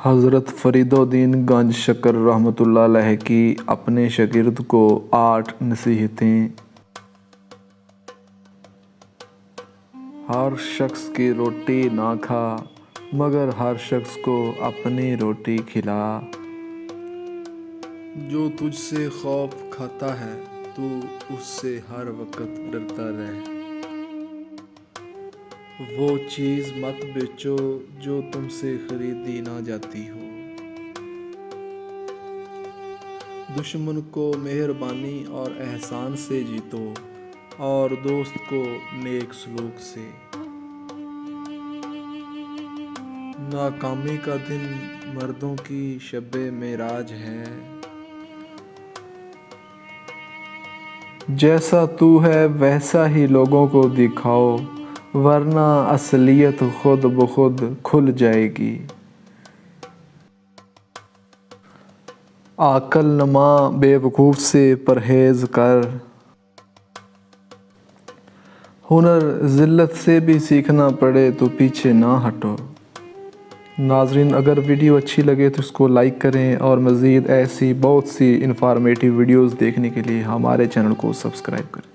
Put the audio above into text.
हज़रत फरीदुद्दीन गंज शकर रहमतुल्लाह अलैह की अपने शागिर्द को 8 नसीहतें। हर शख्स की रोटी ना खा, मगर हर शख्स को अपनी रोटी खिला। जो तुझसे खौफ खाता है, तू उससे हर वक्त डरता रह। वो चीज़ मत बेचो जो तुमसे खरीदी ना जाती हो। दुश्मन को मेहरबानी और एहसान से जीतो, और दोस्त को नेक सलूक से। नाकामी का दिन मर्दों की शब-ए मेराज है। जैसा तू है वैसा ही लोगों को दिखाओ, वरना असलियत खुद ब खुद खुल जाएगी। आकल नमा बेवकूफ़ से परहेज़ कर। हुनर ज़िल्लत से भी सीखना पड़े तो पीछे ना हटो। नाज़रीन, अगर वीडियो अच्छी लगे तो इसको लाइक करें, और मज़ीद ऐसी बहुत सी इंफॉर्मेटिव वीडियोज़ देखने के लिए हमारे चैनल को सब्सक्राइब करें।